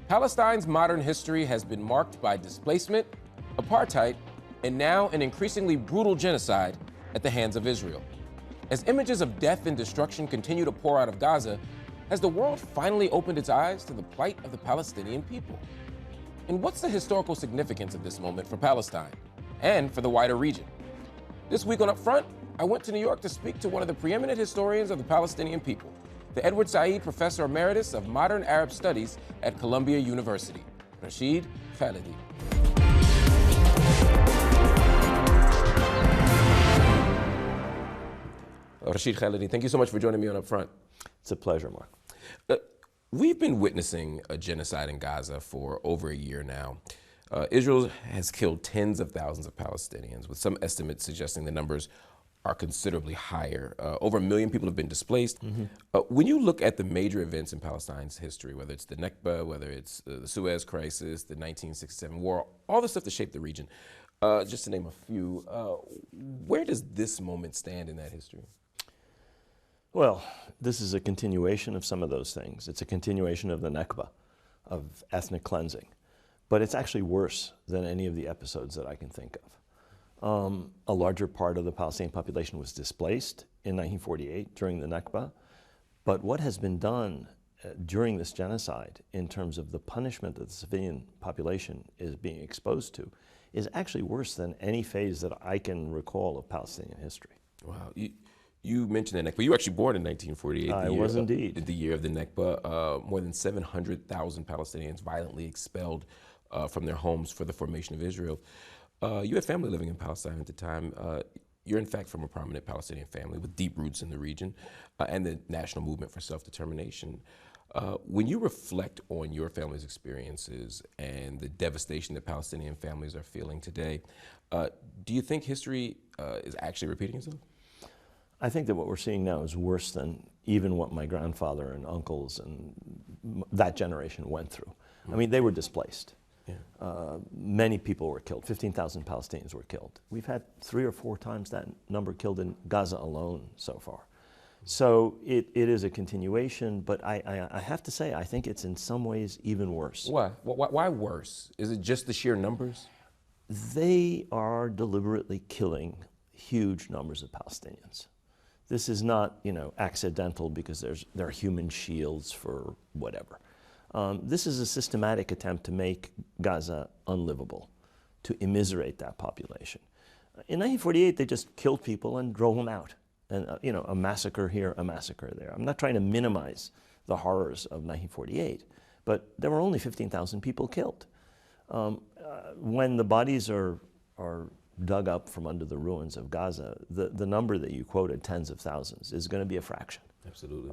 Palestine's modern history has been marked by displacement, apartheid, and now an increasingly brutal genocide at the hands of Israel. As images of death and destruction continue to pour out of Gaza, has the world finally opened its eyes to the plight of the Palestinian people? And what's the historical significance of this moment for Palestine and for the wider region? This week on UpFront, I went to New York to speak to one of the preeminent historians of the Palestinian people, the Edward Said Professor Emeritus of Modern Arab Studies at Columbia University, Rashid Khalidi. Rashid Khalidi, thank you so much for joining me on UpFront. It's a pleasure, Mark. We've been witnessing a genocide in Gaza for over a year now. Israel has killed tens of thousands of Palestinians, with some estimates suggesting the numbers are considerably higher. Over 1 million people have been displaced. When you look at the major events in Palestine's history, whether it's the Nakba, whether it's the Suez Crisis, the 1967 war, all the stuff that shaped the region, just to name a few, where does this moment stand in that history? Well, this is a continuation of some of those things. It's a continuation of the Nakba, of ethnic cleansing. But it's actually worse than any of the episodes that I can think of. A larger part of the Palestinian population was displaced in 1948 during the Nakba. But what has been done during this genocide in terms of the punishment that the civilian population is being exposed to is actually worse than any phase that I can recall of Palestinian history. Wow. You mentioned the Nakba. You were actually born in 1948. I was indeed. The year of the Nakba. More than 700,000 Palestinians violently expelled from their homes for the formation of Israel. You had family living in Palestine at the time. You're in fact from a prominent Palestinian family with deep roots in the region and the national movement for self-determination. When you reflect on your family's experiences and the devastation that Palestinian families are feeling today, do you think history is actually repeating itself? I think that what we're seeing now is worse than even what my grandfather and uncles and that generation went through. I mean, they were displaced. Many people were killed. 15,000 Palestinians were killed. We've had 3 or 4 times that number killed in Gaza alone so far. So it is a continuation, but I have to say, I think it's in some ways even worse. Why? Why worse? Is it just the sheer numbers? They are deliberately killing huge numbers of Palestinians. This is not, accidental because there are human shields for whatever. This is a systematic attempt to make Gaza unlivable, to immiserate that population. In 1948, they just killed people and drove them out. And, a massacre here, a massacre there. I'm not trying to minimize the horrors of 1948, but there were only 15,000 people killed. When the bodies are dug up from under the ruins of Gaza, the number that you quoted, tens of thousands, is going to be a fraction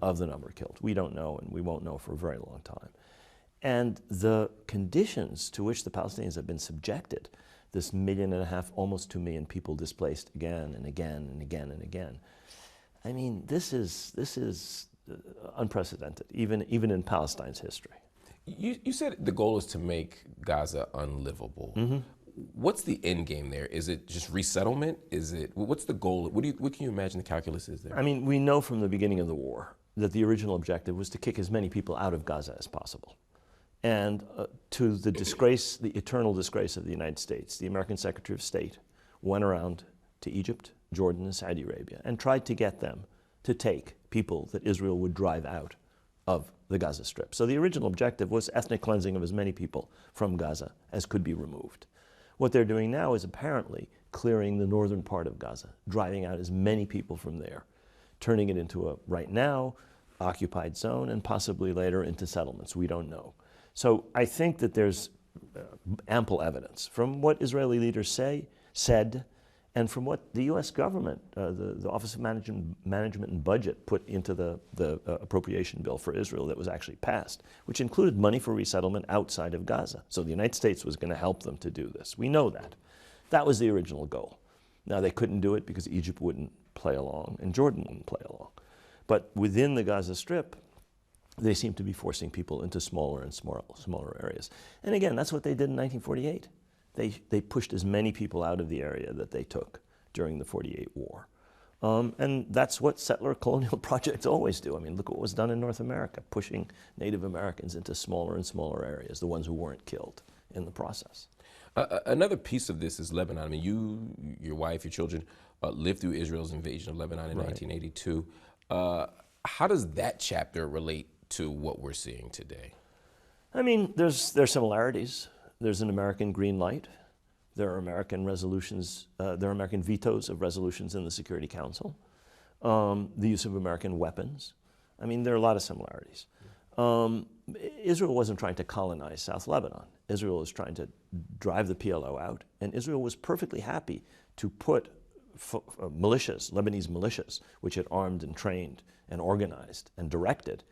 of the number killed. We don't know, and we won't know for a very long time. And the conditions to which the Palestinians have been subjected, this 1.5 million, almost 2 million people displaced again and again and again and again. I mean, this is unprecedented, even in Palestine's history. You said the goal is to make Gaza unlivable. What's the end game there? Is it just resettlement? What's the goal? What can you imagine the calculus is there? I mean, we know from the beginning of the war that the original objective was to kick as many people out of Gaza as possible. And to the disgrace, the eternal disgrace of the United States, the American Secretary of State went around to Egypt, Jordan, and Saudi Arabia and tried to get them to take people that Israel would drive out of the Gaza Strip. So the original objective was ethnic cleansing of as many people from Gaza as could be removed. What they're doing now is apparently clearing the northern part of Gaza, driving out as many people from there, turning it into a, right now, occupied zone, and possibly later into settlements. We don't know. So I think that there's ample evidence from what Israeli leaders said, and from what the U.S. government, the Office of Management and Budget put into the appropriation bill for Israel that was actually passed, which included money for resettlement outside of Gaza. So the United States was going to help them to do this. We know that. That was the original goal. Now, they couldn't do it because Egypt wouldn't play along and Jordan wouldn't play along. But within the Gaza Strip, they seem to be forcing people into smaller and smaller areas. And again, that's what they did in 1948. They pushed as many people out of the area that they took during the 48 war. And that's what settler colonial projects always do. I mean, look what was done in North America, pushing Native Americans into smaller and smaller areas, the ones who weren't killed in the process. Another piece of this is Lebanon. I mean, you, your wife, your children lived through Israel's invasion of Lebanon in 1982. How does that chapter relate to what we're seeing today? I mean, there's similarities. There's an American green light. There are American resolutions, there are American vetoes of resolutions in the Security Council, the use of American weapons. I mean, there are a lot of similarities. Israel wasn't trying to colonize South Lebanon. Israel was trying to drive the PLO out, and Israel was perfectly happy to put militias, Lebanese militias, which had armed and trained and organized and directed,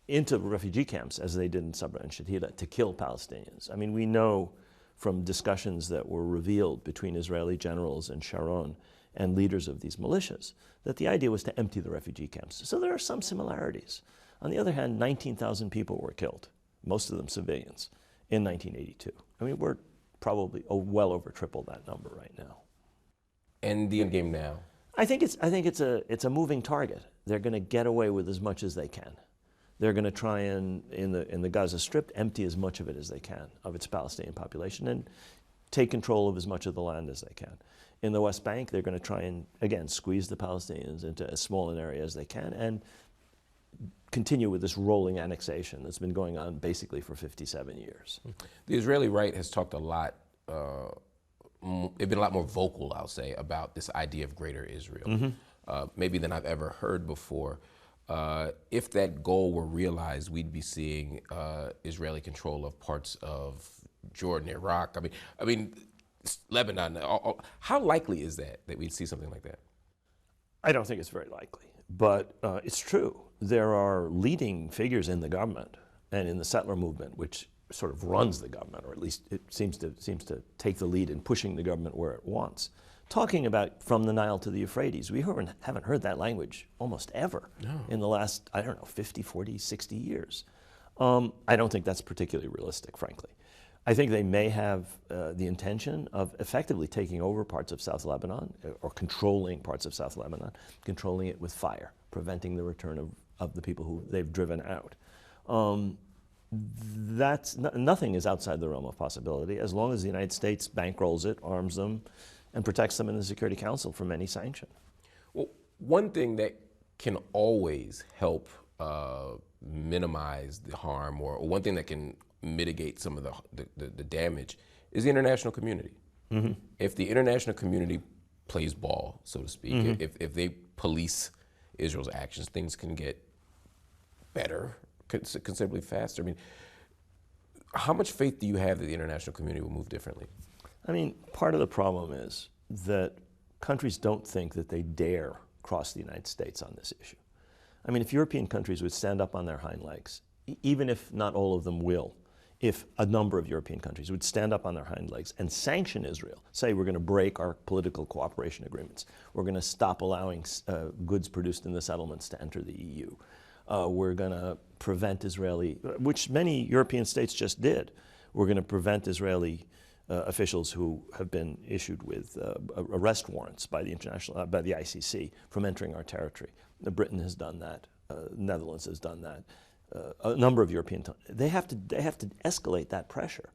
into refugee camps, as they did in Sabra and Shatila, to kill Palestinians. I mean, we know from discussions that were revealed between Israeli generals and Sharon and leaders of these militias, that the idea was to empty the refugee camps. So there are some similarities. On the other hand, 19,000 people were killed, most of them civilians, in 1982. I mean, we're probably well over triple that number right now. And the end game now? I think it's a moving target. They're going to get away with as much as they can. They're going to try and, in the Gaza Strip, empty as much of it as they can, of its Palestinian population, and take control of as much of the land as they can. In the West Bank, they're going to try and, again, squeeze the Palestinians into as small an area as they can and continue with this rolling annexation that's been going on basically for 57 years. The Israeli right has talked a lot, they've been a lot more vocal, I'll say, about this idea of greater Israel, maybe than I've ever heard before. If that goal were realized, we'd be seeing Israeli control of parts of Jordan, Iraq. I mean, Lebanon. How likely is that we'd see something like that? I don't think it's very likely, but it's true. There are leading figures in the government and in the settler movement, which sort of runs the government, or at least it seems to take the lead in pushing the government where it wants, talking about from the Nile to the Euphrates. We haven't heard that language almost ever in the last, I don't know, 50, 40, 60 years. I don't think that's particularly realistic, frankly. I think they may have the intention of effectively taking over parts of South Lebanon, or controlling parts of South Lebanon, controlling it with fire, preventing the return of the people who they've driven out. Nothing is outside the realm of possibility, as long as the United States bankrolls it, arms them, and protects them in the Security Council from any sanction. Well, one thing that can always help minimize the harm, or one thing that can mitigate some of the damage, is the international community. If the international community plays ball, so to speak, if they police Israel's actions, things can get better considerably faster. I mean, how much faith do you have that the international community will move differently? I mean, part of the problem is that countries don't think that they dare cross the United States on this issue. I mean, if European countries would stand up on their hind legs, even if not all of them will, if a number of European countries would stand up on their hind legs and sanction Israel, say we're going to break our political cooperation agreements, we're going to stop allowing goods produced in the settlements to enter the EU, we're going to prevent Israeli, which many European states just did, we're going to prevent Israeli officials who have been issued with arrest warrants by the by the ICC from entering our territory. Britain has done that. Netherlands has done that. A number of European, they have to escalate that pressure.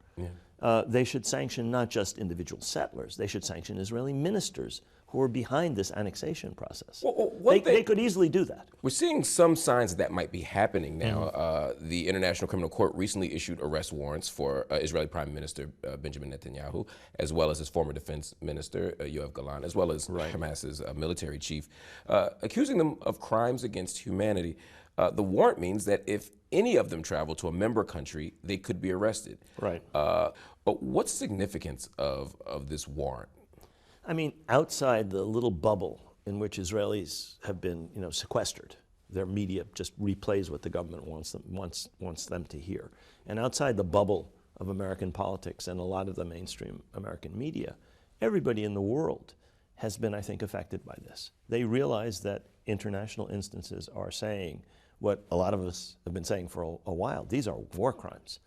They should sanction not just individual settlers. They should sanction Israeli ministers who are behind this annexation process. They could easily do that. We're seeing some signs that might be happening now. The International Criminal Court recently issued arrest warrants for Israeli Prime Minister Benjamin Netanyahu, as well as his former defense minister, Yoav Gallant, as well as Hamas's military chief, accusing them of crimes against humanity. The warrant means that if any of them travel to a member country, they could be arrested. But what's the significance of this warrant? I mean, outside the little bubble in which Israelis have been, sequestered, their media just replays what the government wants them to hear. And outside the bubble of American politics and a lot of the mainstream American media, everybody in the world has been, I think, affected by this. They realize that international instances are saying what a lot of us have been saying for a while. These are war crimes.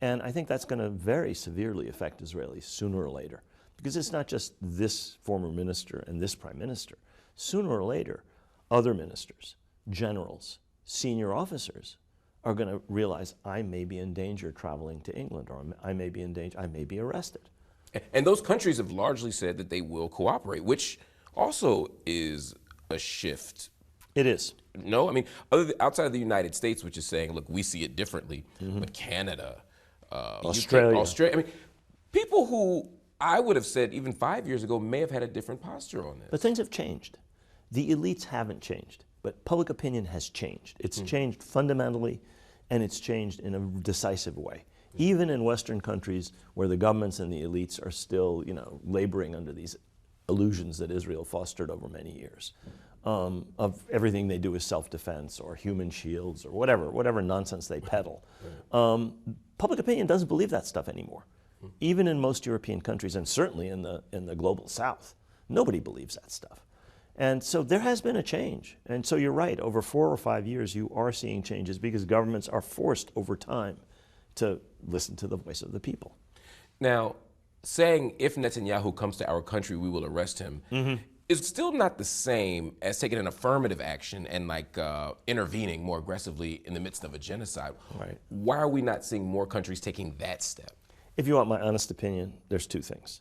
And I think that's going to very severely affect Israelis sooner or later. Because it's not just this former minister and this prime minister. Sooner or later, other ministers, generals, senior officers are going to realize I may be in danger traveling to England, or I may be in danger, I may be arrested. And those countries have largely said that they will cooperate, which also is a shift. It is. No, I mean, outside of the United States, which is saying, look, we see it differently, but Canada, Australia. I mean, people who I would have said even 5 years ago may have had a different posture on this. But things have changed. The elites haven't changed, but public opinion has changed. It's changed fundamentally, and it's changed in a decisive way. Even in Western countries where the governments and the elites are still, laboring under these illusions that Israel fostered over many years, of everything they do is self-defense or human shields or whatever nonsense they peddle. Public opinion doesn't believe that stuff anymore. Even in most European countries, and certainly in the global South, nobody believes that stuff. And so there has been a change. And so you're right, over 4 or 5 years, you are seeing changes because governments are forced over time to listen to the voice of the people. Now, saying if Netanyahu comes to our country, we will arrest him, is still not the same as taking an affirmative action and intervening more aggressively in the midst of a genocide. Right. Why are we not seeing more countries taking that step? If you want my honest opinion, there's 2 things.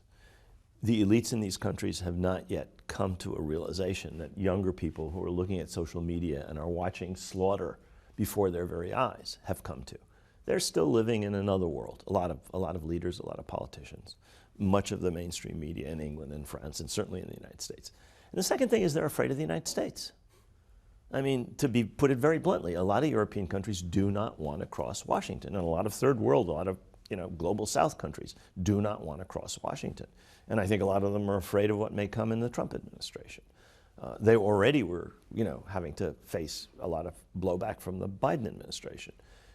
The elites in these countries have not yet come to a realization that younger people who are looking at social media and are watching slaughter before their very eyes have come to. They're still living in another world. A lot of leaders, a lot of politicians, much of the mainstream media in England and France, and certainly in the United States. And the second thing is they're afraid of the United States. I mean, to put it very bluntly, a lot of European countries do not want to cross Washington, and a lot of third world, a lot of global South countries do not want to cross Washington. And I think a lot of them are afraid of what may come in the Trump administration. They already were, having to face a lot of blowback from the Biden administration.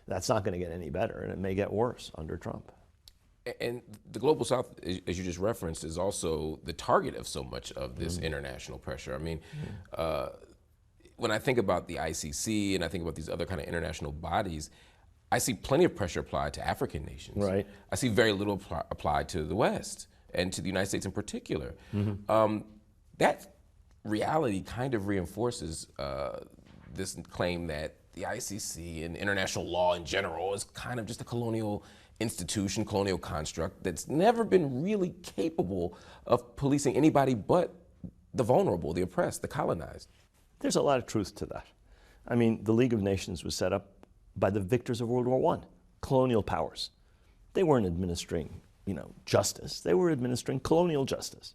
That's not going to get any better, and it may get worse under Trump. And the global South, as you just referenced, is also the target of so much of this international pressure. I mean, when I think about the ICC and I think about these other kind of international bodies, I see plenty of pressure applied to African nations. Right. I see very little applied to the West and to the United States in particular. That reality kind of reinforces this claim that the ICC and international law in general is kind of just a colonial institution, colonial construct that's never been really capable of policing anybody but the vulnerable, the oppressed, the colonized. There's a lot of truth to that. I mean, the League of Nations was set up by the victors of World War I, colonial powers. They weren't administering, justice. They were administering colonial justice.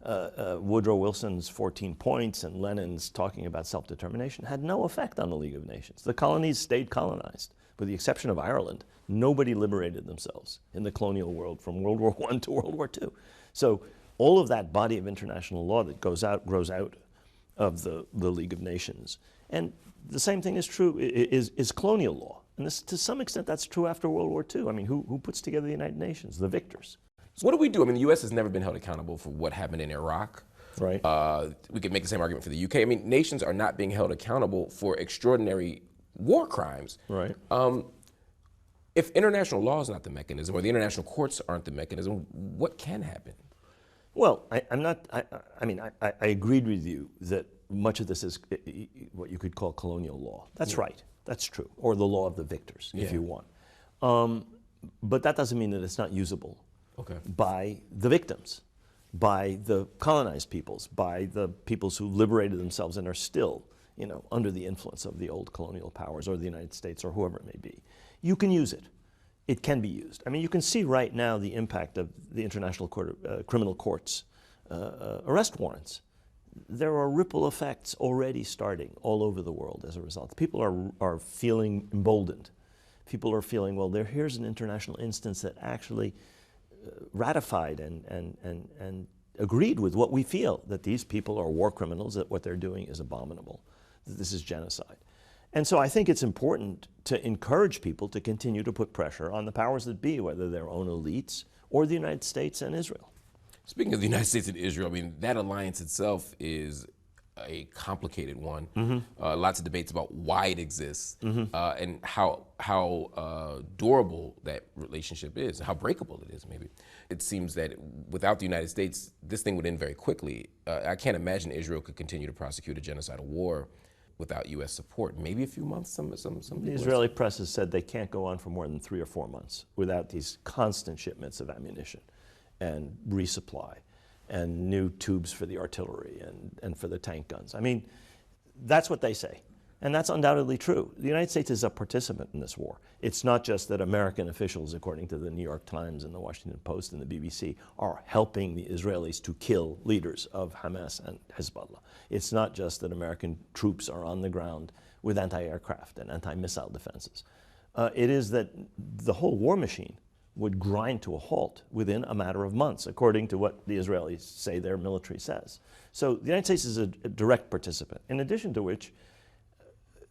Woodrow Wilson's 14 points and Lenin's talking about self-determination had no effect on the League of Nations. The colonies stayed colonized. With the exception of Ireland, nobody liberated themselves in the colonial world from World War I to World War II. So all of that body of international law that grows out of the League of Nations. And the same thing is true, is colonial law. And this, to some extent, that's true after World War II. I mean, who puts together the United Nations? The victors. So what do we do? I mean, the U.S. has never been held accountable for what happened in Iraq. Right. We could make the same argument for the UK. I mean, nations are not being held accountable for extraordinary war crimes. Right. If international law is not the mechanism, or the international courts aren't the mechanism, what can happen? Well, I agreed with you that much of this is what you could call colonial law. That's right. That's true. Or the law of the victors, if you want. But that doesn't mean that it's not usable by the victims, by the colonized peoples, by the peoples who liberated themselves and are still, under the influence of the old colonial powers or the United States or whoever it may be. You can use it. It can be used. I mean, you can see right now the impact of the International Criminal Court's arrest warrants. There are ripple effects already starting all over the world as a result. People are feeling emboldened. People are feeling, well, here's an international instance that actually ratified and agreed with what we feel, that these people are war criminals, that what they're doing is abominable, that this is genocide. And so I think it's important to encourage people to continue to put pressure on the powers that be, whether their own elites or the United States and Israel. Speaking of the United States and Israel, I mean, that alliance itself is a complicated one. Lots of debates about why it exists and how durable that relationship is, how breakable it is, maybe. It seems that without the United States, this thing would end very quickly. I can't imagine Israel could continue to prosecute a genocidal war without U.S. support. Maybe a few months, some The Israeli press has said they can't go on for more than 3 or 4 months without these constant shipments of ammunition and resupply and new tubes for the artillery and for the tank guns. I mean, that's what they say. And that's undoubtedly true. The United States is a participant in this war. It's not just that American officials, according to the New York Times and the Washington Post and the BBC, are helping the Israelis to kill leaders of Hamas and Hezbollah. It's not just that American troops are on the ground with anti-aircraft and anti-missile defenses. It is that the whole war machine would grind to a halt within a matter of months, according to what the Israelis say their military says. So the United States is a direct participant, in addition to which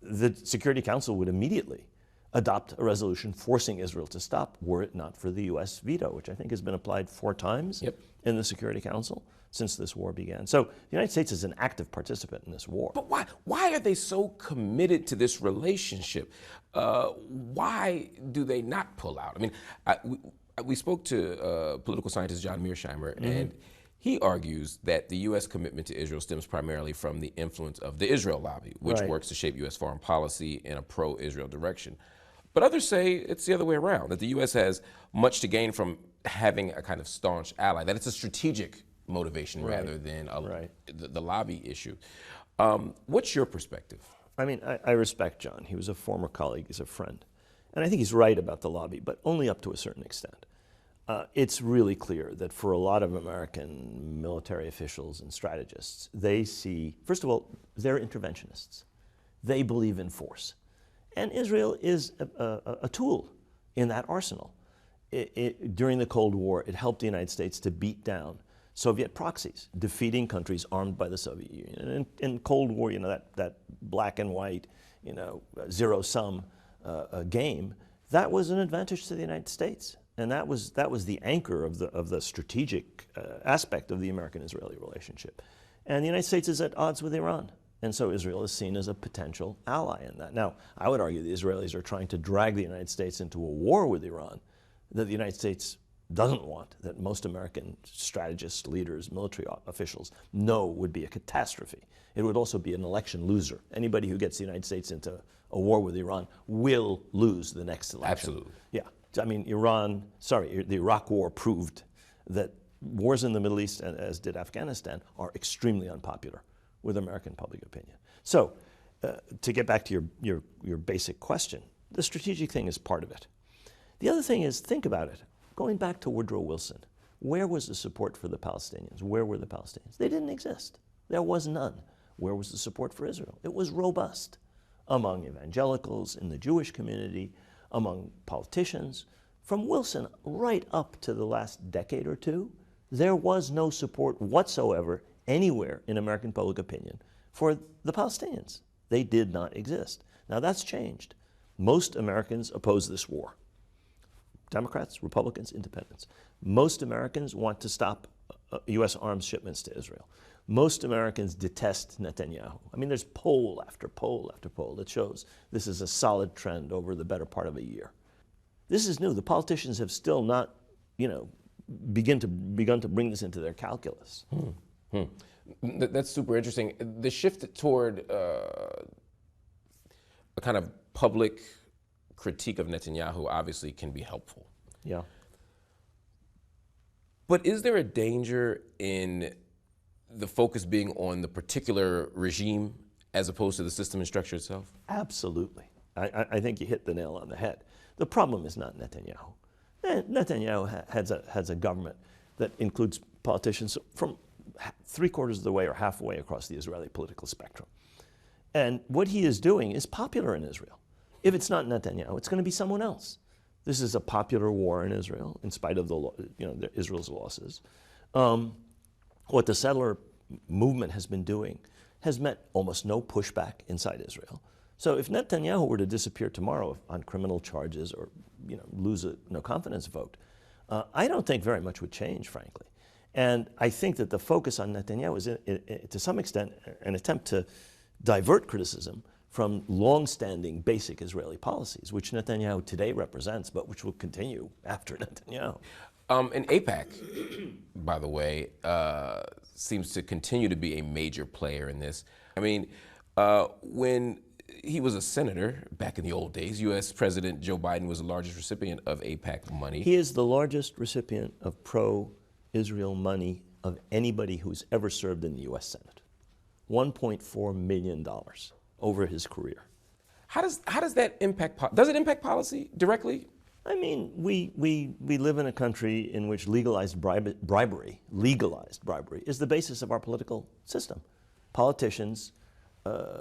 the Security Council would immediately adopt a resolution forcing Israel to stop, were it not for the U.S. veto, which I think has been applied 4 times in the Security Council since this war began. So the United States is an active participant in this war. But why are they so committed to this relationship? Why do they not pull out? I mean, we spoke to political scientist John Mearsheimer, and he argues that the U.S. commitment to Israel stems primarily from the influence of the Israel lobby, which works to shape U.S. foreign policy in a pro-Israel direction. But others say it's the other way around, that the U.S. has much to gain from having a kind of staunch ally, that it's a strategic motivation rather than the lobby issue. What's your perspective? I mean, I respect John. He was a former colleague, he's a friend. And I think he's right about the lobby, but only up to a certain extent. It's really clear that for a lot of American military officials and strategists, they see, first of all, they're interventionists. They believe in force. And Israel is a tool in that arsenal. During the Cold War, it helped the United States to beat down Soviet proxies, defeating countries armed by the Soviet Union. And in Cold War, you know, that black and white, you know, zero-sum game, that was an advantage to the United States. And that was the anchor of the strategic aspect of the American-Israeli relationship. And the United States is at odds with Iran. And so Israel is seen as a potential ally in that. Now, I would argue the Israelis are trying to drag the United States into a war with Iran that the United States doesn't want, that most American strategists, leaders, military officials know would be a catastrophe. It would also be an election loser. Anybody who gets the United States into a war with Iran will lose the next election. Absolutely. Yeah. I mean, the Iraq War proved that wars in the Middle East, as did Afghanistan, are extremely unpopular with American public opinion. So, to get back to your basic question, the strategic thing is part of it. The other thing is, think about it. Going back to Woodrow Wilson, where was the support for the Palestinians? Where were the Palestinians? They didn't exist. There was none. Where was the support for Israel? It was robust among evangelicals, in the Jewish community, among politicians. From Wilson right up to the last decade or two, there was no support whatsoever anywhere in American public opinion for the Palestinians. They did not exist. Now that's changed. Most Americans oppose this war. Democrats, Republicans, independents. Most Americans want to stop U.S. arms shipments to Israel. Most Americans detest Netanyahu. I mean, there's poll after poll after poll that shows this is a solid trend over the better part of a year. This is new. The politicians have still not, you know, begun to bring this into their calculus. That's super interesting. The shift toward a kind of public critique of Netanyahu obviously can be helpful. Yeah. But is there a danger in the focus being on the particular regime as opposed to the system and structure itself? Absolutely. I think you hit the nail on the head. The problem is not Netanyahu. Netanyahu has a government that includes politicians from 3/4 of the way or halfway across the Israeli political spectrum. And what he is doing is popular in Israel. If it's not Netanyahu, it's going to be someone else. This is a popular war in Israel, in spite of Israel's losses. What the settler movement has been doing has met almost no pushback inside Israel. So if Netanyahu were to disappear tomorrow on criminal charges or lose a no confidence vote, I don't think very much would change, frankly. And I think that the focus on Netanyahu is, to some extent, an attempt to divert criticism from long-standing basic Israeli policies, which Netanyahu today represents, but which will continue after Netanyahu. And AIPAC, by the way, seems to continue to be a major player in this. I mean, when he was a senator back in the old days, U.S. President Joe Biden was the largest recipient of AIPAC money. He is the largest recipient of pro-Israel money of anybody who's ever served in the U.S. Senate. $1.4 million over his career. How does that impact, does it impact policy directly? I mean, we live in a country in which legalized bribery is the basis of our political system. Politicians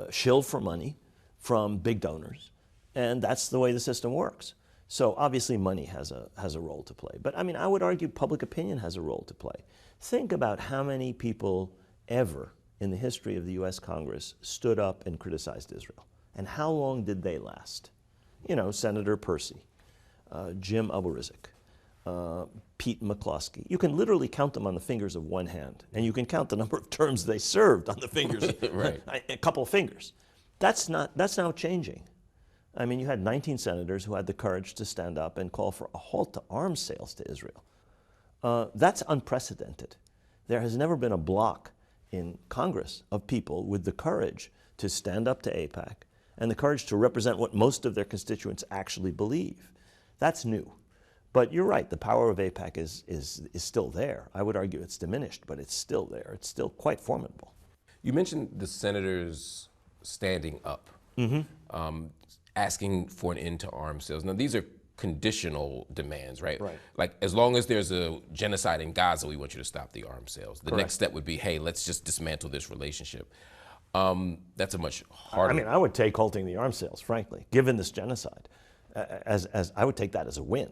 shill for money from big donors, and that's the way the system works. So obviously money has a role to play. But I mean, I would argue public opinion has a role to play. Think about how many people ever in the history of the US Congress stood up and criticized Israel. And how long did they last? You know, Senator Percy, Jim Aburizik, Pete McCloskey. You can literally count them on the fingers of one hand, and you can count the number of terms they served on the fingers, right. A couple of fingers. That's now changing. I mean, you had 19 senators who had the courage to stand up and call for a halt to arms sales to Israel. That's unprecedented. There has never been a bloc in Congress of people with the courage to stand up to AIPAC and the courage to represent what most of their constituents actually believe. That's new. But you're right, the power of AIPAC is still there. I would argue it's diminished, but it's still there. It's still quite formidable. You mentioned the senators standing up, asking for an end to arms sales. Now, these are conditional demands, right? Right. Like, as long as there's a genocide in Gaza, we want you to stop the arms sales. The Correct. next step would be, hey, let's just dismantle this relationship. That's a much harder. I mean, I would take halting the arms sales, frankly, given this genocide, as I would take that as a win.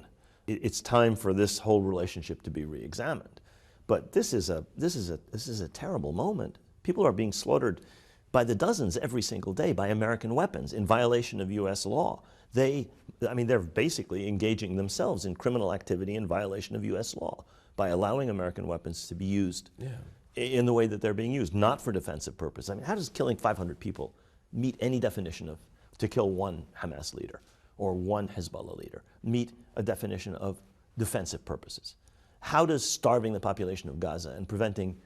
It's time for this whole relationship to be re-examined. But this is a terrible moment. People are being slaughtered by the dozens every single day by American weapons in violation of U.S. law. They're basically engaging themselves in criminal activity in violation of U.S. law by allowing American weapons to be used in the way that they're being used, not for defensive purpose. I mean, how does killing 500 people meet any definition of to kill one Hamas leader or one Hezbollah leader, meet a definition of defensive purposes? How does starving the population of Gaza and preventing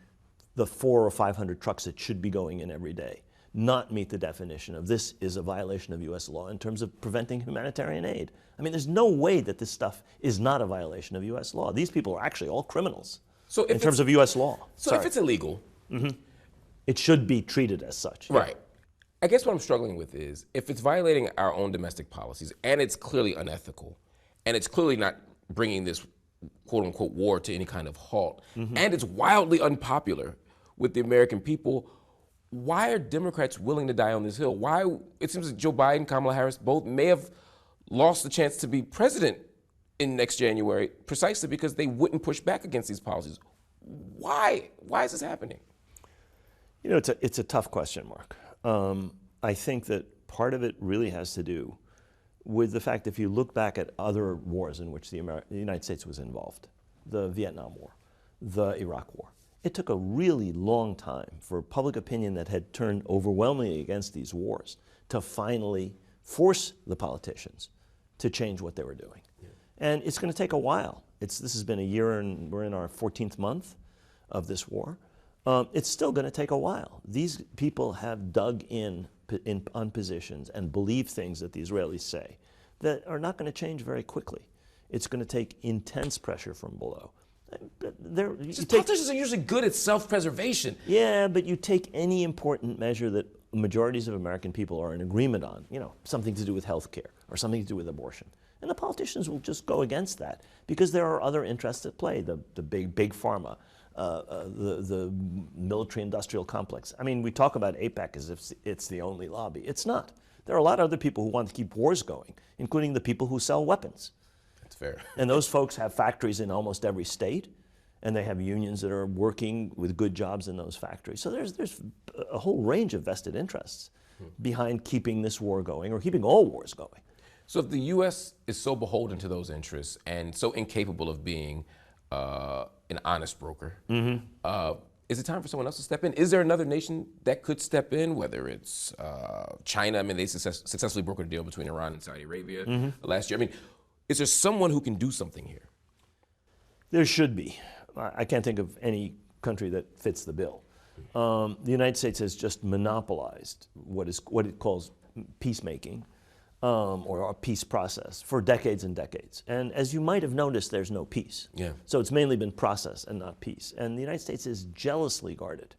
the 400 or 500 trucks that should be going in every day not meet the definition of this is a violation of U.S. law in terms of preventing humanitarian aid? I mean, there's no way that this stuff is not a violation of U.S. law. These people are actually all criminals in terms of U.S. law. So if it's illegal, it should be treated as such. Right. I guess what I'm struggling with is if it's violating our own domestic policies and it's clearly unethical and it's clearly not bringing this quote unquote war to any kind of halt and it's wildly unpopular with the American people, why are Democrats willing to die on this hill? Why? It seems that Joe Biden, Kamala Harris both may have lost the chance to be president in next January precisely because they wouldn't push back against these policies. Why? Why is this happening? You know, it's a tough question, Mark. I think that part of it really has to do with the fact if you look back at other wars in which the United States was involved, the Vietnam War, the Iraq War, it took a really long time for public opinion that had turned overwhelmingly against these wars to finally force the politicians to change what they were doing. Yeah. And it's going to take a while. This has been a year and we're in our 14th month of this war. It's still going to take a while. These people have dug on positions and believe things that the Israelis say that are not going to change very quickly. It's going to take intense pressure from below. Politicians are usually good at self-preservation. Yeah, but you take any important measure that majorities of American people are in agreement on, you know, something to do with health care or something to do with abortion. And the politicians will just go against that because there are other interests at play, the big pharma, the military-industrial complex. I mean, we talk about AIPAC as if it's the only lobby. It's not. There are a lot of other people who want to keep wars going, including the people who sell weapons. That's fair. And those folks have factories in almost every state, and they have unions that are working with good jobs in those factories. So there's a whole range of vested interests behind keeping this war going or keeping all wars going. So if the U.S. is so beholden to those interests and so incapable of being an an honest broker. Is it time for someone else to step in? Is there another nation that could step in, whether it's China? I mean, they successfully brokered a deal between Iran and Saudi Arabia last year. I mean, is there someone who can do something here? There should be. I can't think of any country that fits the bill. The United States has just monopolized what it calls peacemaking, or a peace process for decades and decades. And as you might have noticed, there's no peace. Yeah. So it's mainly been process and not peace. And the United States has jealously guarded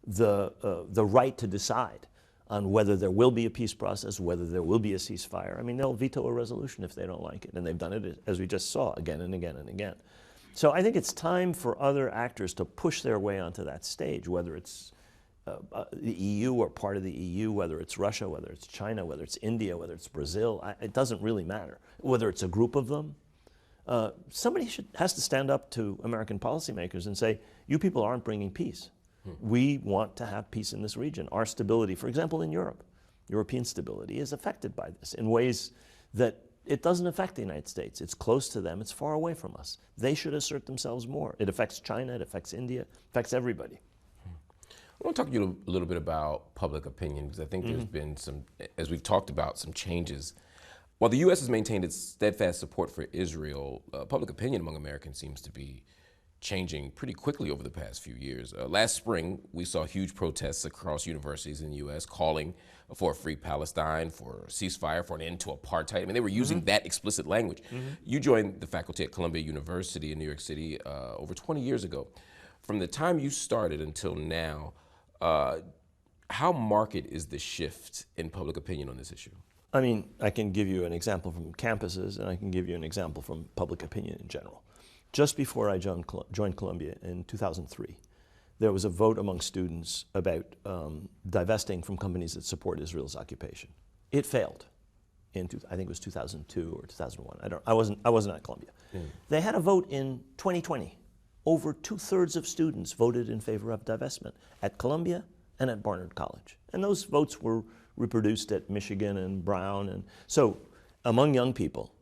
the right to decide on whether there will be a peace process, whether there will be a ceasefire. I mean, they'll veto a resolution if they don't like it. And they've done it, as we just saw, again and again and again. So I think it's time for other actors to push their way onto that stage, whether it's the EU or part of the EU, whether it's Russia, whether it's China, whether it's India, whether it's Brazil. It doesn't really matter. Whether it's a group of them. Somebody has to stand up to American policymakers and say, you people aren't bringing peace. We want to have peace in this region. Our stability, for example, in Europe, European stability is affected by this in ways that it doesn't affect the United States. It's close to them. It's far away from us. They should assert themselves more. It affects China. It affects India. It affects everybody. I want to talk to you a little bit about public opinion, because I think there's been some, as we've talked about, some changes. While the U.S. has maintained its steadfast support for Israel, public opinion among Americans seems to be changing pretty quickly over the past few years. Last spring, we saw huge protests across universities in the U.S. calling for a free Palestine, for a ceasefire, for an end to apartheid. I mean, they were using that explicit language. You joined the faculty at Columbia University in New York City over 20 years ago. From the time you started until now, how marked is the shift in public opinion on this issue? I mean, I can give you an example from campuses, and I can give you an example from public opinion in general. Just before I joined Columbia in 2003, there was a vote among students about divesting from companies that support Israel's occupation. It failed in, I think it was 2002 or 2001. I wasn't at Columbia. They had a vote in 2020. Over 2/3 of students voted in favor of divestment at Columbia and at Barnard College. And those votes were reproduced at Michigan and Brown. And so among young people,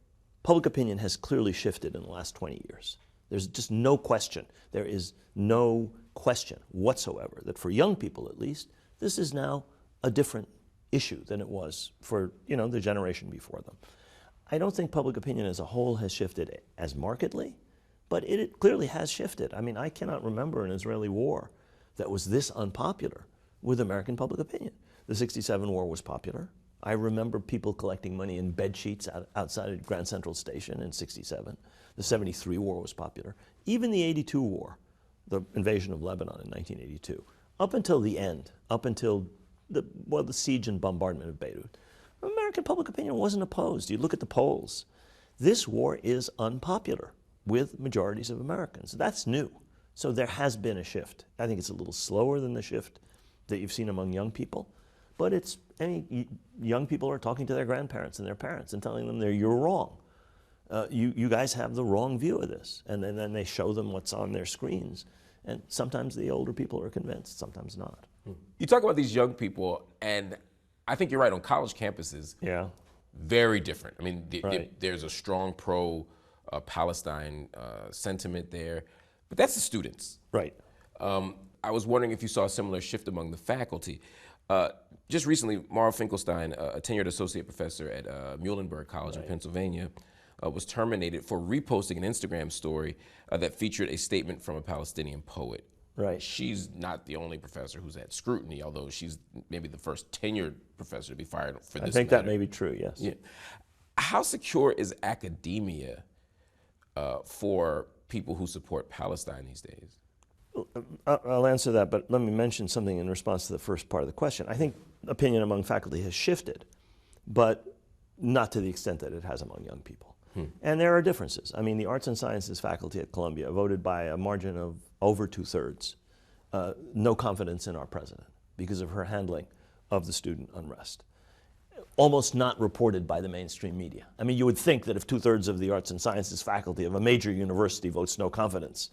public opinion has clearly shifted in the last 20 years. There's just no question. There is no question whatsoever that for young people, at least, this is now a different issue than it was for, the generation before them. I don't think public opinion as a whole has shifted as markedly, but it clearly has shifted. I mean, I cannot remember an Israeli war that was this unpopular with American public opinion. The '67 war was popular. I remember people collecting money in bed sheets outside Grand Central Station in '67. The '73 war was popular. Even the '82 war, the invasion of Lebanon in 1982, up until the end, up until the siege and bombardment of Beirut, American public opinion wasn't opposed. You look at the polls. This war is unpopular with majorities of Americans. That's new. So there has been a shift. I think it's a little slower than the shift that you've seen among young people, but young people are talking to their grandparents and their parents and telling them you're wrong. You guys have the wrong view of this. And then they show them what's on their screens. And sometimes the older people are convinced, sometimes not. You talk about these young people, and I think you're right, on college campuses, very different. I mean, there's a strong pro-Palestine sentiment there, but that's the students. Right. I was wondering if you saw a similar shift among the faculty. Just recently, Mara Finkelstein, a tenured associate professor at Muhlenberg College in Pennsylvania, was terminated for reposting an Instagram story that featured a statement from a Palestinian poet. Right. She's not the only professor who's had scrutiny, although she's maybe the first tenured professor to be fired for this I think matter. that may be true, yes. Yeah. How secure is academia for people who support Palestine these days? I'll answer that, but let me mention something in response to the first part of the question. I think opinion among faculty has shifted, but not to the extent that it has among young people. And there are differences. I mean, the arts and sciences faculty at Columbia voted by a margin of over 2/3 no confidence in our president because of her handling of the student unrest. Almost not reported by the mainstream media. I mean, you would think that if 2/3 of the arts and sciences faculty of a major university votes no confidence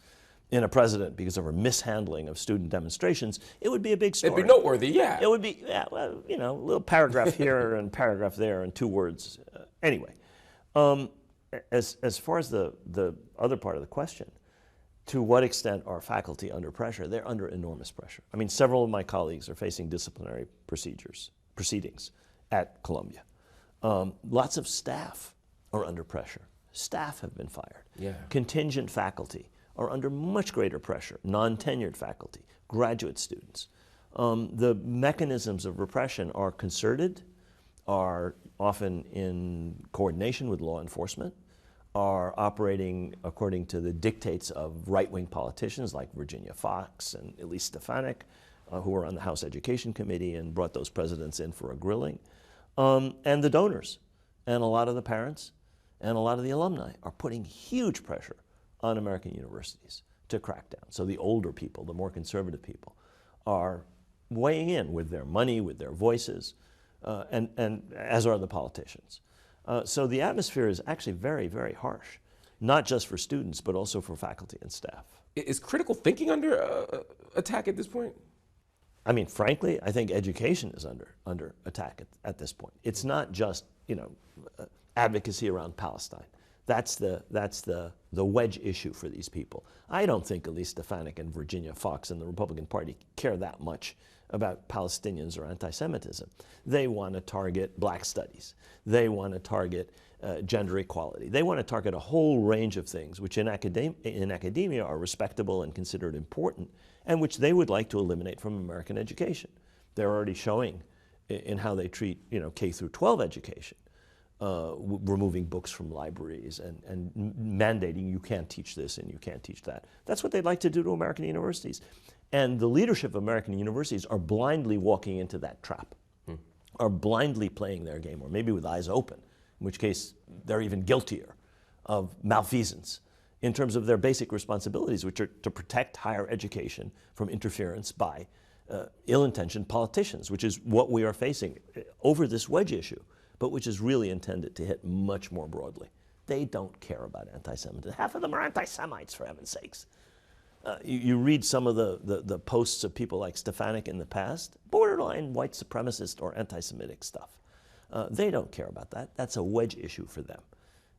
in a president because of her mishandling of student demonstrations, it would be a big story. It'd be noteworthy, yeah. It would be, a little paragraph here and paragraph there and 2 words. Anyway, as far as the other part of the question, to what extent are faculty under pressure? They're under enormous pressure. I mean, several of my colleagues are facing disciplinary proceedings at Columbia. Lots of staff are under pressure. Staff have been fired. Yeah. Contingent faculty are under much greater pressure, non-tenured faculty, graduate students. The mechanisms of repression are concerted, are often in coordination with law enforcement, are operating according to the dictates of right-wing politicians like Virginia Fox and Elise Stefanik, who were on the House Education Committee and brought those presidents in for a grilling. And the donors and a lot of the parents and a lot of the alumni are putting huge pressure on American universities to crack down. So the older people, the more conservative people, are weighing in with their money, with their voices, and as are the politicians. So the atmosphere is actually very, very harsh, not just for students, but also for faculty and staff. Is critical thinking under attack at this point? I mean, frankly, I think education is under attack at this point. It's not just, advocacy around Palestine. That's the wedge issue for these people. I don't think Elise Stefanik and Virginia Fox and the Republican Party care that much about Palestinians or anti-Semitism. They want to target black studies. They want to target gender equality. They want to target a whole range of things which in academia are respectable and considered important, and which they would like to eliminate from American education. They're already showing in how they treat K through 12 education, removing books from libraries and mandating you can't teach this and you can't teach that. That's what they'd like to do to American universities. And the leadership of American universities are blindly walking into that trap, are blindly playing their game, or maybe with eyes open, in which case they're even guiltier of malfeasance in terms of their basic responsibilities, which are to protect higher education from interference by ill-intentioned politicians, which is what we are facing over this wedge issue, but which is really intended to hit much more broadly. They don't care about anti-Semitism. Half of them are anti-Semites, for heaven's sakes. You read some of the posts of people like Stefanik in the past, borderline white supremacist or anti-Semitic stuff. They don't care about that. That's a wedge issue for them.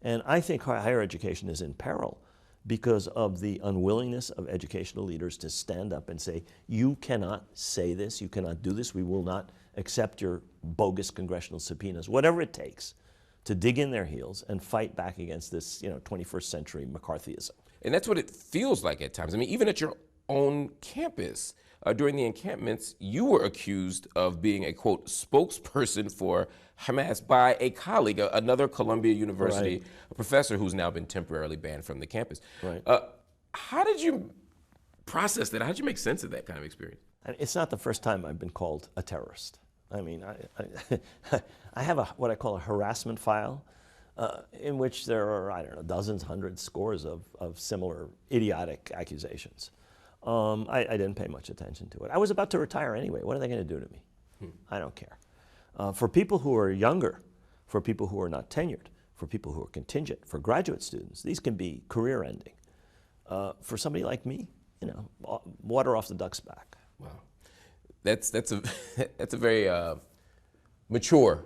And I think higher education is in peril because of the unwillingness of educational leaders to stand up and say, you cannot say this, you cannot do this, we will not accept your bogus congressional subpoenas, whatever it takes to dig in their heels and fight back against this 21st century McCarthyism. And that's what it feels like at times. I mean, even at your own campus, during the encampments, you were accused of being a, quote, spokesperson for Hamas by a colleague, another Columbia University professor who's now been temporarily banned from the campus. Right. How did you process that? How did you make sense of that kind of experience? It's not the first time I've been called a terrorist. I mean, I have what I call a harassment file, in which there are, I don't know, dozens, hundreds, scores of similar idiotic accusations. I didn't pay much attention to it. I was about to retire anyway. What are they going to do to me? I don't care. For people who are younger, for people who are not tenured, for people who are contingent, for graduate students, these can be career-ending. For somebody like me, water off the duck's back. Wow, that's a that's a very mature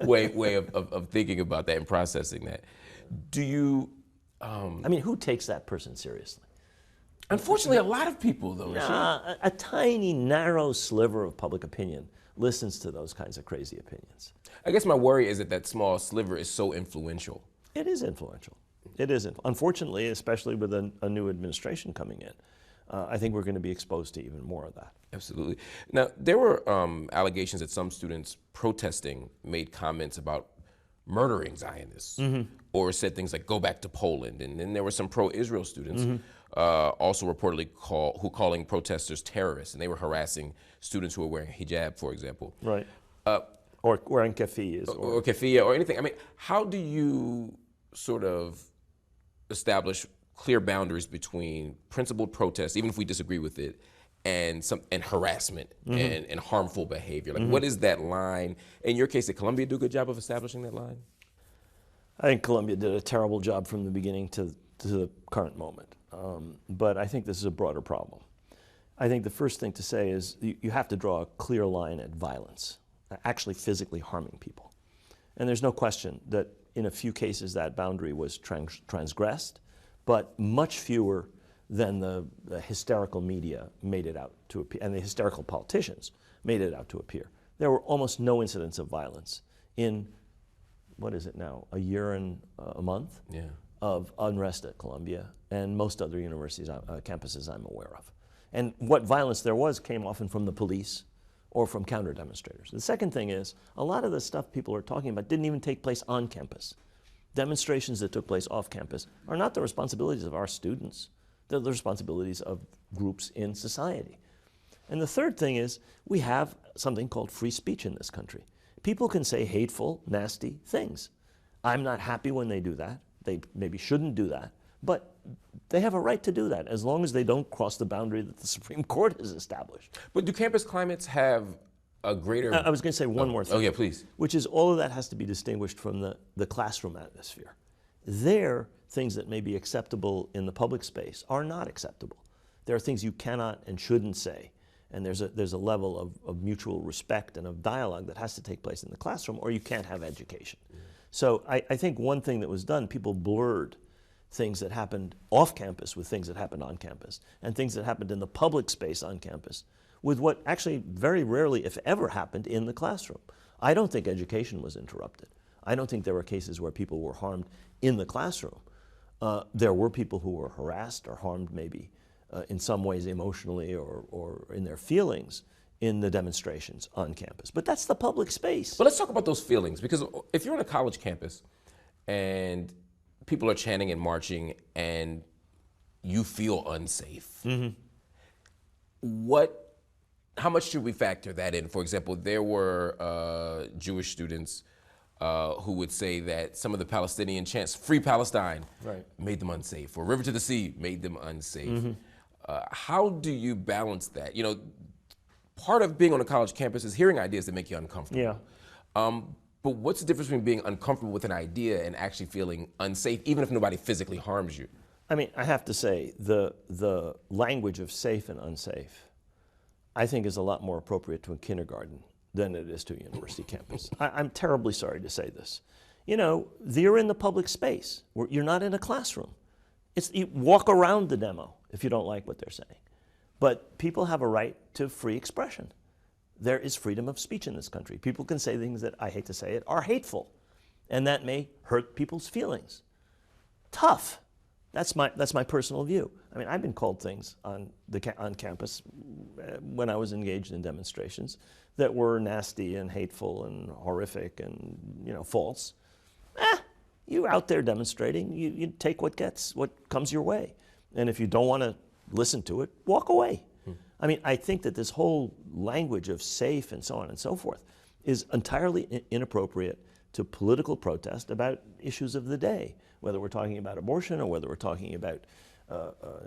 way of thinking about that and processing that. Do you? I mean, who takes that person seriously? Unfortunately, a lot of people, though. A tiny, narrow sliver of public opinion listens to those kinds of crazy opinions. I guess my worry is that small sliver is so influential. It is influential. It is. Unfortunately, especially with a new administration coming in, I think we're going to be exposed to even more of that. Absolutely. Now, there were allegations that some students protesting made comments about murdering Zionists, or said things like, go back to Poland. And then there were some pro-Israel students also reportedly calling protesters terrorists, and they were harassing students who were wearing hijab, for example. Right. Or wearing keffiyehs. Or keffiyeh or anything. I mean, how do you sort of establish clear boundaries between principled protest, even if we disagree with it, and harassment and harmful behavior? Like, what is that line? In your case, did Columbia do a good job of establishing that line? I think Columbia did a terrible job from the beginning to the current moment. But I think this is a broader problem. I think the first thing to say is you have to draw a clear line at violence, actually physically harming people. And there's no question that in a few cases that boundary was transgressed, but much fewer than the hysterical media made it out to appear, and the hysterical politicians made it out to appear. There were almost no incidents of violence in, what is it now, a year and a month of unrest at Columbia and most other universities, campuses I'm aware of. And what violence there was came often from the police or from counter demonstrators. The second thing is, a lot of the stuff people are talking about didn't even take place on campus. Demonstrations that took place off campus are not the responsibilities of our students. They're the responsibilities of groups in society. And the third thing is, we have something called free speech in this country. People can say hateful, nasty things. I'm not happy when they do that. They maybe shouldn't do that. But they have a right to do that as long as they don't cross the boundary that the Supreme Court has established. But do campus climates have a greater... I was going to say one more thing. Oh, yeah, please. Which is all of that has to be distinguished from the classroom atmosphere. There, things that may be acceptable in the public space are not acceptable. There are things you cannot and shouldn't say. And there's a level of mutual respect and of dialogue that has to take place in the classroom, or you can't have education. So I think one thing that was done, people blurred things that happened off campus with things that happened on campus, and things that happened in the public space on campus with what actually very rarely, if ever, happened in the classroom. I don't think education was interrupted. I don't think there were cases where people were harmed in the classroom. There were people who were harassed or harmed maybe in some ways emotionally or in their feelings in the demonstrations on campus. But that's the public space. But let's talk about those feelings, because if you're on a college campus and people are chanting and marching and you feel unsafe, how much should we factor that in? For example, there were Jewish students who would say that some of the Palestinian chants, "Free Palestine," made them unsafe, or "River to the Sea" made them unsafe. How do you balance that? You know, part of being on a college campus is hearing ideas that make you uncomfortable. But what's the difference between being uncomfortable with an idea and actually feeling unsafe, even if nobody physically harms you? I mean, I have to say, the language of safe and unsafe, I think, is a lot more appropriate to a kindergarten than it is to a university campus. I'm terribly sorry to say this. You know, you're in the public space. You're not in a classroom. You walk around the demo if you don't like what they're saying. But people have a right to free expression. There is freedom of speech in this country. People can say things that, I hate to say it, are hateful, and that may hurt people's feelings. Tough. That's my personal view. I mean, I've been called things on campus when I was engaged in demonstrations that were nasty and hateful and horrific and, you know, false. You're out there demonstrating. You take what comes your way, and if you don't want to listen to it, walk away. I mean, I think that this whole language of safe and so on and so forth is entirely inappropriate to political protest about issues of the day, whether we're talking about abortion or whether we're talking about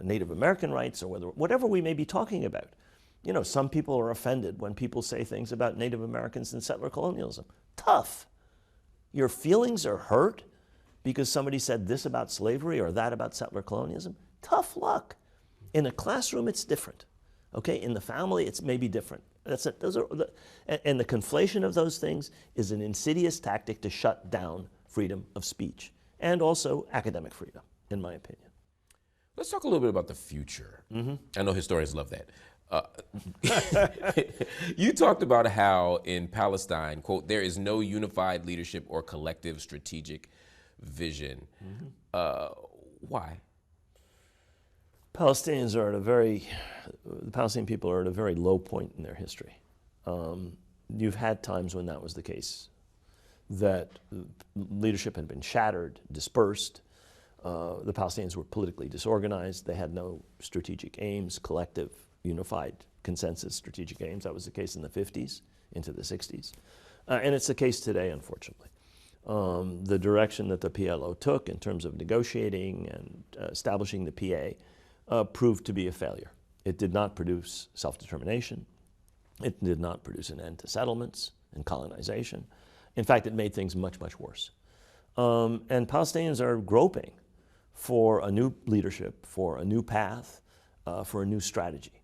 Native American rights or whatever we may be talking about. You know, some people are offended when people say things about Native Americans and settler colonialism. Tough. Your feelings are hurt because somebody said this about slavery or that about settler colonialism. Tough luck. In a classroom, it's different. Okay, in the family, it's maybe different. And the conflation of those things is an insidious tactic to shut down freedom of speech and also academic freedom, in my opinion. Let's talk a little bit about the future. I know historians love that. You talked about how in Palestine, quote, there is no unified leadership or collective strategic vision. Why? The Palestinian people are at a very low point in their history. You've had times when that was the case, that leadership had been shattered, dispersed. The Palestinians were politically disorganized. They had no strategic aims, collective, unified consensus strategic aims. That was the case in the 50s into the 60s. And it's the case today, unfortunately. The direction that the PLO took in terms of negotiating and establishing the PA proved to be a failure. It did not produce self-determination. It did not produce an end to settlements and colonization. In fact, it made things much, much worse. And Palestinians are groping for a new leadership, for a new path, for a new strategy.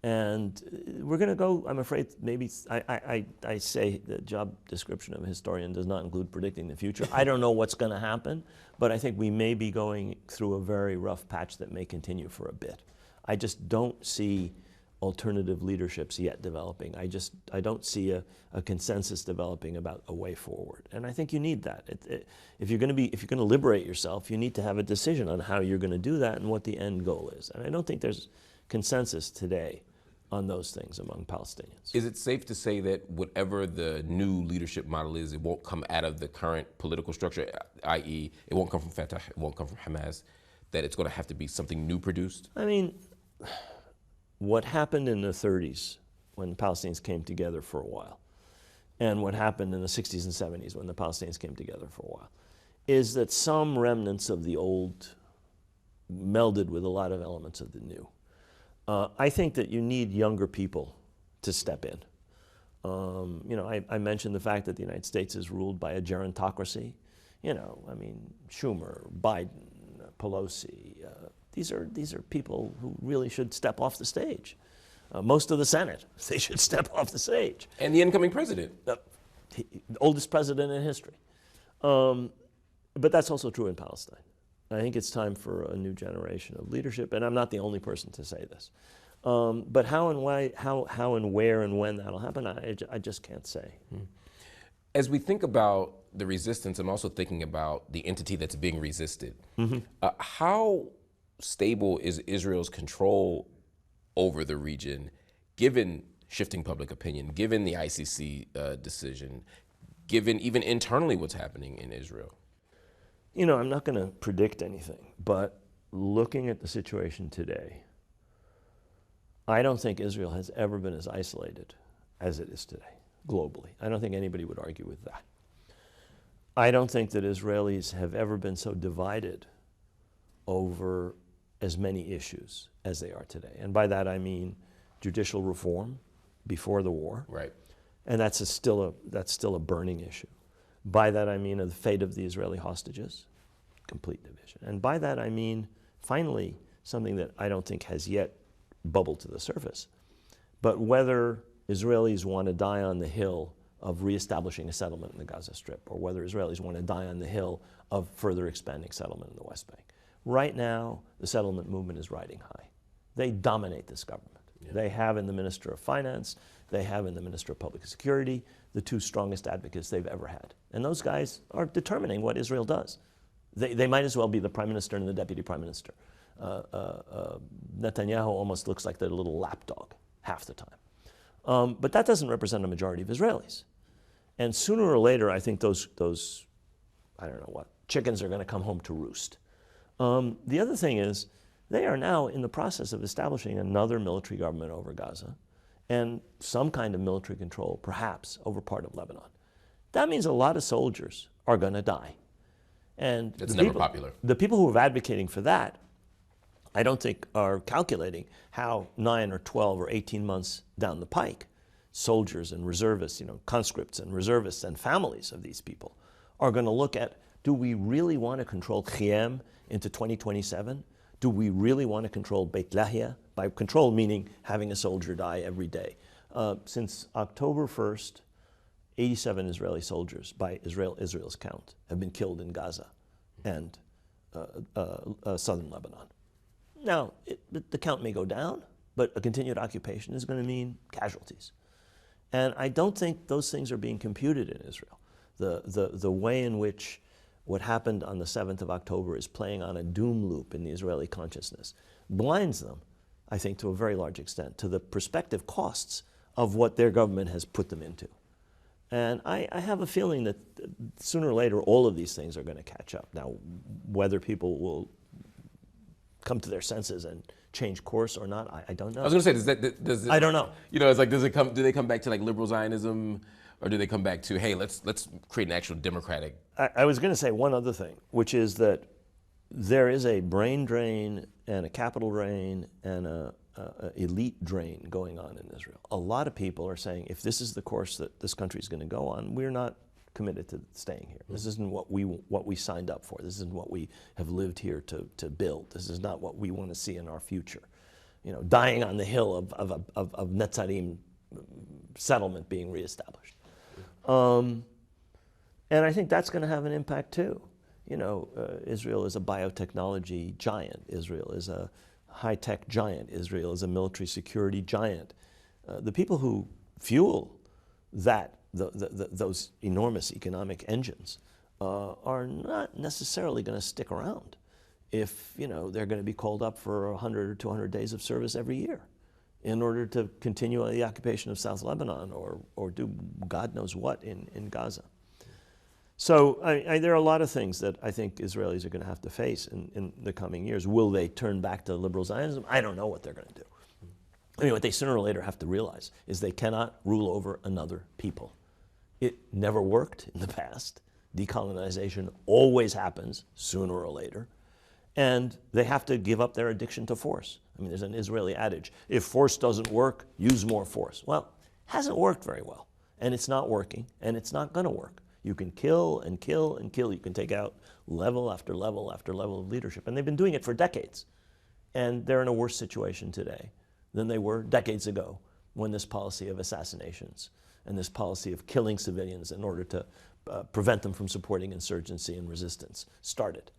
And we're going to go, I'm afraid, maybe, I say the job description of a historian does not include predicting the future. I don't know what's going to happen, but I think we may be going through a very rough patch that may continue for a bit. I just don't see alternative leaderships yet developing. I don't see a consensus developing about a way forward. And I think you need that. If you're going to liberate yourself, you need to have a decision on how you're going to do that and what the end goal is. And I don't think there's consensus today on those things among Palestinians. Is it safe to say that whatever the new leadership model is, it won't come out of the current political structure, i.e. it won't come from Fatah, it won't come from Hamas, that it's going to have to be something new produced? I mean, what happened in the 30s when the Palestinians came together for a while, and what happened in the 60s and 70s when the Palestinians came together for a while, is that some remnants of the old melded with a lot of elements of the new. I think that you need younger people to step in. You know, I mentioned the fact that the United States is ruled by a gerontocracy. You know, I mean, Schumer, Biden, Pelosi, these are people who really should step off the stage. Most of the Senate, they should step off the stage. And the incoming president. The oldest president in history. But that's also true in Palestine. I think it's time for a new generation of leadership, and I'm not the only person to say this. But how and why, how and where and when that'll happen, I just can't say. As we think about the resistance, I'm also thinking about the entity that's being resisted. How stable is Israel's control over the region, given shifting public opinion, given the ICC decision, given even internally what's happening in Israel? You know, I'm not going to predict anything, but looking at the situation today, I don't think Israel has ever been as isolated as it is today, globally. I don't think anybody would argue with that. I don't think that Israelis have ever been so divided over as many issues as they are today. And by that I mean judicial reform before the war. Right. And that's still a burning issue. By that I mean the fate of the Israeli hostages, complete division. And by that I mean, finally, something that I don't think has yet bubbled to the surface, but whether Israelis want to die on the hill of reestablishing a settlement in the Gaza Strip, or whether Israelis want to die on the hill of further expanding settlement in the West Bank. Right now, the settlement movement is riding high. They dominate this government. Yeah. They have in the Minister of Finance, they have in the Minister of Public Security, the two strongest advocates they've ever had. And those guys are determining what Israel does. They might as well be the Prime Minister and the Deputy Prime Minister. Netanyahu almost looks like their little lapdog half the time. But that doesn't represent a majority of Israelis. And sooner or later, I think those I don't know what, chickens are going to come home to roost. The other thing is, they are now in the process of establishing another military government over Gaza and some kind of military control, perhaps, over part of Lebanon. That means a lot of soldiers are going to die. And it's never popular. The people who are advocating for that, I don't think are calculating how 9 or 12 or 18 months down the pike, soldiers and reservists, you know, conscripts and reservists and families of these people are going to look at, do we really want to control Khiyam into 2027? Do we really want to control Beit Lahia? By control meaning having a soldier die every day. Since October 1st, 87 Israeli soldiers, by Israel's count, have been killed in Gaza and southern Lebanon. Now, the count may go down, but a continued occupation is going to mean casualties. And I don't think those things are being computed in Israel. The way in which what happened on the 7th of October is playing on a doom loop in the Israeli consciousness blinds them, I think, to a very large extent, to the prospective costs of what their government has put them into. And I have a feeling that sooner or later all of these things are going to catch up. Now, whether people will come to their senses and change course or not, I don't know. I was going to say, does it, I don't know. You know, it's like, do they come back to like liberal Zionism, or do they come back to, hey, let's create an actual democratic? I was going to say one other thing, which is that there is a brain drain and a capital drain and a elite drain going on in Israel. A lot of people are saying, if this is the course that this country is going to go on, we're not committed to staying here. This isn't what we signed up for. This isn't what we have lived here to build. This is not what we want to see in our future. dying on the hill of Netzarim settlement being reestablished. And I think that's going to have an impact too. Israel is a biotechnology giant. Israel is a high-tech giant. Israel is a military security giant. The people who fuel those enormous economic engines are not necessarily going to stick around if they're going to be called up for 100 or 200 days of service every year in order to continue the occupation of South Lebanon or do God knows what in Gaza. So there are a lot of things that I think Israelis are going to have to face in the coming years. Will they turn back to liberal Zionism? I don't know what they're going to do. What they sooner or later have to realize is they cannot rule over another people. It never worked in the past. Decolonization always happens sooner or later. And they have to give up their addiction to force. There's an Israeli adage, if force doesn't work, use more force. Well, it hasn't worked very well. And it's not working, and it's not going to work. You can kill and kill and kill. You can take out level after level after level of leadership. And they've been doing it for decades. And they're in a worse situation today than they were decades ago when this policy of assassinations and this policy of killing civilians in order to prevent them from supporting insurgency and resistance started.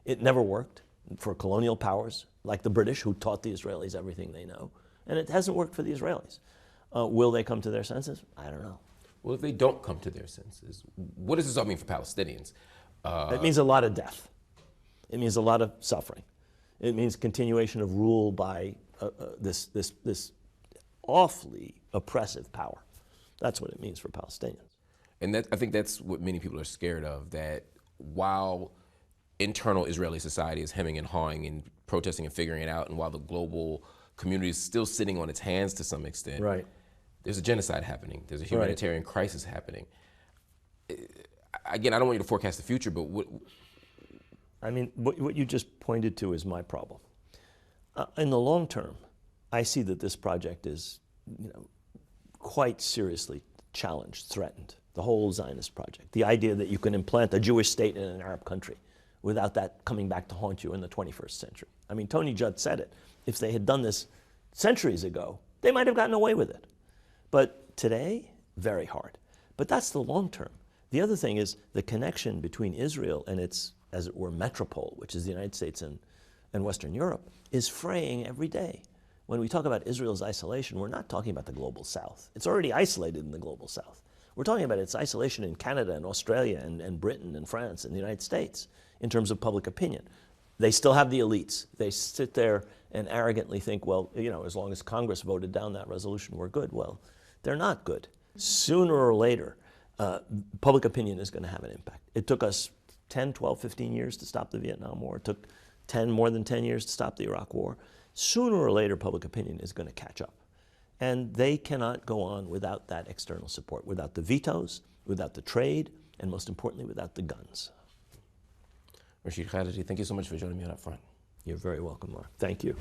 It never worked for colonial powers like the British, who taught the Israelis everything they know. And it hasn't worked for the Israelis. Will they come to their senses? I don't know. Well, if they don't come to their senses, what does this all mean for Palestinians? It means a lot of death. It means a lot of suffering. It means continuation of rule by this awfully oppressive power. That's what it means for Palestinians. And I think that's what many people are scared of, that while internal Israeli society is hemming and hawing and protesting and figuring it out, and while the global community is still sitting on its hands to some extent, right, there's a genocide happening. There's a humanitarian crisis happening. Again, I don't want you to forecast the future, but what you just pointed to is my problem. In the long term, I see that this project is, quite seriously challenged, threatened. The whole Zionist project. The idea that you can implant a Jewish state in an Arab country without that coming back to haunt you in the 21st century. Tony Judd said it. If they had done this centuries ago, they might have gotten away with it. But today, very hard. But that's the long term. The other thing is the connection between Israel and its, as it were, metropole, which is the United States and Western Europe, is fraying every day. When we talk about Israel's isolation, we're not talking about the global South. It's already isolated in the global South. We're talking about its isolation in Canada and Australia and Britain and France and the United States in terms of public opinion. They still have the elites. They sit there and arrogantly think, well, as long as Congress voted down that resolution, we're good. Well, they're not good. Sooner or later, public opinion is going to have an impact. It took us 10, 12, 15 years to stop the Vietnam War. It took more than 10 years to stop the Iraq War. Sooner or later, public opinion is going to catch up. And they cannot go on without that external support, without the vetoes, without the trade, and most importantly, without the guns. Rashid Khalidi, thank you so much for joining me on UpFront. You're very welcome, Mark. Thank you.